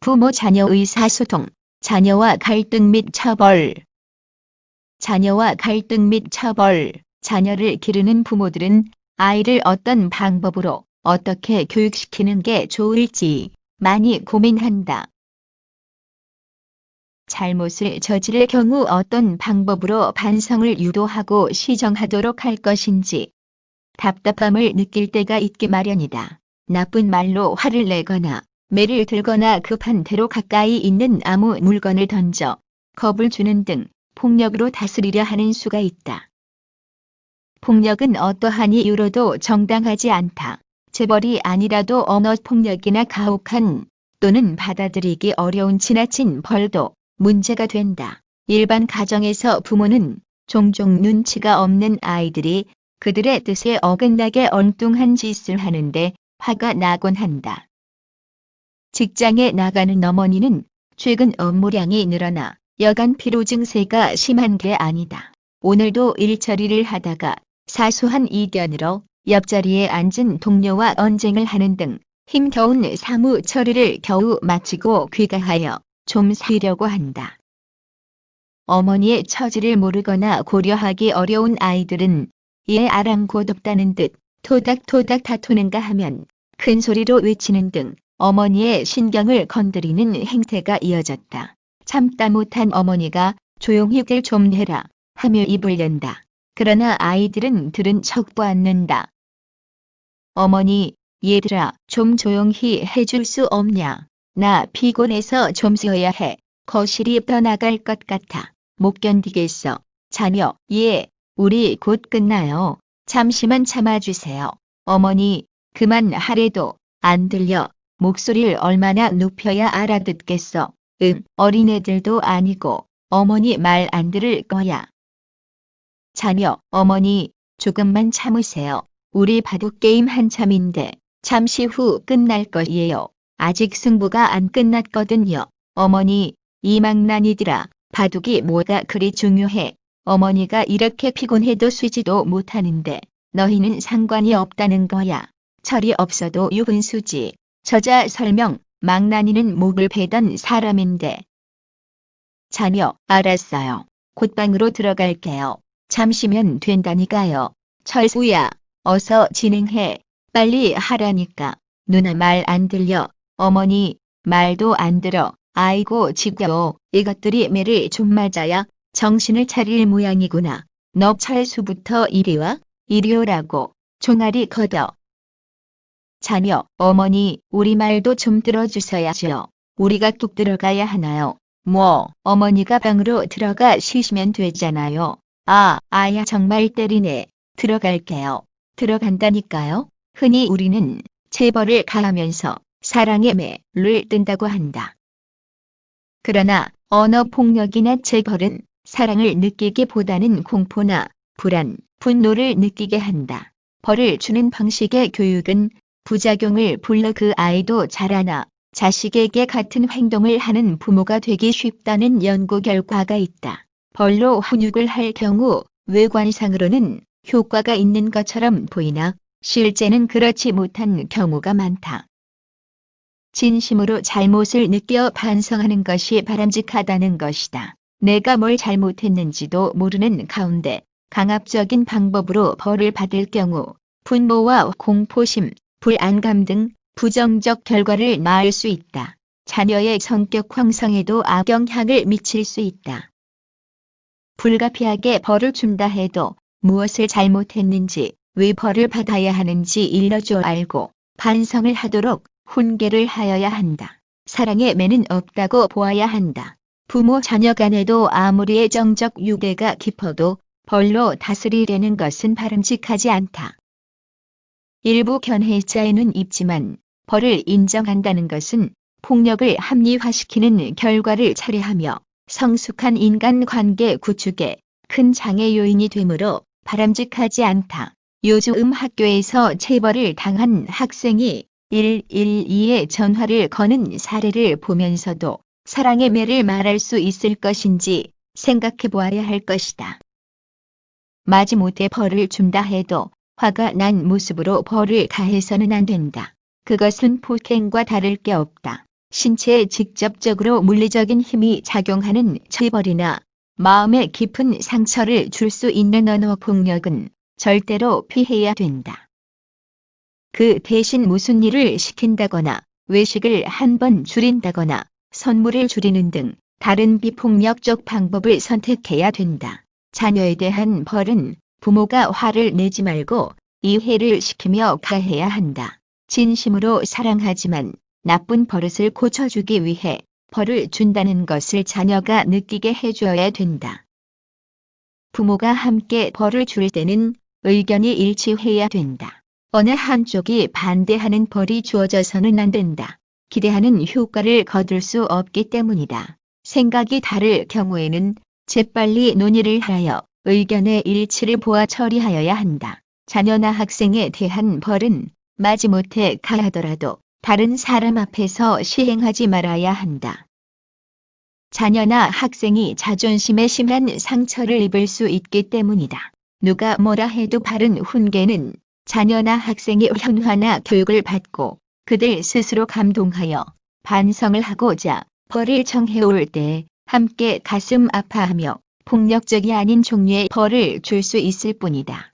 부모 자녀 의사소통, 자녀와 갈등 및 처벌. 자녀와 갈등 및 처벌. 자녀를 기르는 부모들은 아이를 어떤 방법으로 어떻게 교육시키는 게 좋을지 많이 고민한다. 잘못을 저지를 경우 어떤 방법으로 반성을 유도하고 시정하도록 할 것인지 답답함을 느낄 때가 있기 마련이다. 나쁜 말로 화를 내거나 매를 들거나 급한 대로 가까이 있는 아무 물건을 던져 겁을 주는 등 폭력으로 다스리려 하는 수가 있다. 폭력은 어떠한 이유로도 정당하지 않다. 재벌이 아니라도 언어폭력이나 가혹한 또는 받아들이기 어려운 지나친 벌도 문제가 된다. 일반 가정에서 부모는 종종 눈치가 없는 아이들이 그들의 뜻에 어긋나게 엉뚱한 짓을 하는데 화가 나곤 한다. 직장에 나가는 어머니는 최근 업무량이 늘어나 여간 피로 증세가 심한 게 아니다. 오늘도 일 처리를 하다가 사소한 이견으로 옆자리에 앉은 동료와 언쟁을 하는 등 힘겨운 사무 처리를 겨우 마치고 귀가하여 좀 쉬려고 한다. 어머니의 처지를 모르거나 고려하기 어려운 아이들은 이에 아랑곳없다는 듯 토닥토닥 다투는가 하면 큰 소리로 외치는 등 어머니의 신경을 건드리는 행태가 이어졌다. 참다 못한 어머니가 조용히 좀 해라 하며 입을 연다. 그러나 아이들은 들은 척 보았는다. 어머니, 얘들아, 좀 조용히 해줄 수 없냐? 나 피곤해서 좀 쉬어야 해. 거실이 떠나갈 것 같아. 못 견디겠어. 자녀, 예, 우리 곧 끝나요. 잠시만 참아주세요. 어머니, 그만하래도 안 들려. 목소리를 얼마나 높여야 알아듣겠어. 어린애들도 아니고 어머니 말 안 들을 거야. 자녀, 어머니, 조금만 참으세요. 우리 바둑게임 한참인데 잠시 후 끝날 거예요. 아직 승부가 안 끝났거든요. 어머니, 이 망나니들아, 바둑이 뭐가 그리 중요해. 어머니가 이렇게 피곤해도 쉬지도 못하는데 너희는 상관이 없다는 거야. 철이 없어도 유분수지. 저자 설명, 망나니는 목을 베던 사람인데. 자녀, 알았어요. 곧 방으로 들어갈게요. 잠시면 된다니까요. 철수야, 어서 진행해. 빨리 하라니까. 누나 말 안 들려. 어머니, 말도 안 들어. 아이고 지겨워. 이것들이 매를 좀 맞아야 정신을 차릴 모양이구나. 너 철수부터 이리 와. 이리 오라고. 종아리 걷어. 자녀, 어머니, 우리 말도 좀 들어주셔야죠. 우리가 뚝 들어가야 하나요? 뭐, 어머니가 방으로 들어가 쉬시면 되잖아요. 아야 정말 때리네. 들어갈게요. 들어간다니까요. 흔히 우리는 재벌을 가하면서 사랑의 매를 뜬다고 한다. 그러나 언어폭력이나 재벌은 사랑을 느끼기보다는 공포나 불안, 분노를 느끼게 한다. 벌을 주는 방식의 교육은 부작용을 불러 그 아이도 자라나 자식에게 같은 행동을 하는 부모가 되기 쉽다는 연구 결과가 있다. 벌로 훈육을 할 경우 외관상으로는 효과가 있는 것처럼 보이나 실제는 그렇지 못한 경우가 많다. 진심으로 잘못을 느껴 반성하는 것이 바람직하다는 것이다. 내가 뭘 잘못했는지도 모르는 가운데 강압적인 방법으로 벌을 받을 경우 분노와 공포심, 불안감 등 부정적 결과를 낳을 수 있다. 자녀의 성격 형성에도 악영향을 미칠 수 있다. 불가피하게 벌을 준다 해도 무엇을 잘못했는지, 왜 벌을 받아야 하는지 일러줘 알고 반성을 하도록 훈계를 하여야 한다. 사랑의 매는 없다고 보아야 한다. 부모 자녀 간에도 아무리 애정적 유대가 깊어도 벌로 다스리려는 것은 바람직하지 않다. 일부 견해자에는 있지만 벌을 인정한다는 것은 폭력을 합리화시키는 결과를 차례하며 성숙한 인간관계 구축에 큰 장애 요인이 되므로 바람직하지 않다. 요즘 학교에서 체벌을 당한 학생이 112에 전화를 거는 사례를 보면서도 사랑의 매를 말할 수 있을 것인지 생각해 보아야 할 것이다. 마지못해 벌을 준다 해도 화가 난 모습으로 벌을 가해서는 안 된다. 그것은 폭행과 다를 게 없다. 신체에 직접적으로 물리적인 힘이 작용하는 처벌이나 마음에 깊은 상처를 줄 수 있는 언어 폭력은 절대로 피해야 된다. 그 대신 무슨 일을 시킨다거나 외식을 한 번 줄인다거나 선물을 줄이는 등 다른 비폭력적 방법을 선택해야 된다. 자녀에 대한 벌은 부모가 화를 내지 말고 이해를 시키며 가해야 한다. 진심으로 사랑하지만 나쁜 버릇을 고쳐주기 위해 벌을 준다는 것을 자녀가 느끼게 해줘야 된다. 부모가 함께 벌을 줄 때는 의견이 일치해야 된다. 어느 한쪽이 반대하는 벌이 주어져서는 안 된다. 기대하는 효과를 거둘 수 없기 때문이다. 생각이 다를 경우에는 재빨리 논의를 하여 의견의 일치를 보아 처리하여야 한다. 자녀나 학생에 대한 벌은 마지못해 가하더라도 다른 사람 앞에서 시행하지 말아야 한다. 자녀나 학생이 자존심에 심한 상처를 입을 수 있기 때문이다. 누가 뭐라 해도 바른 훈계는 자녀나 학생이 현화나 교육을 받고 그들 스스로 감동하여 반성을 하고자 벌을 정해올 때 함께 가슴 아파하며 폭력적이 아닌 종류의 벌을 줄 수 있을 뿐이다.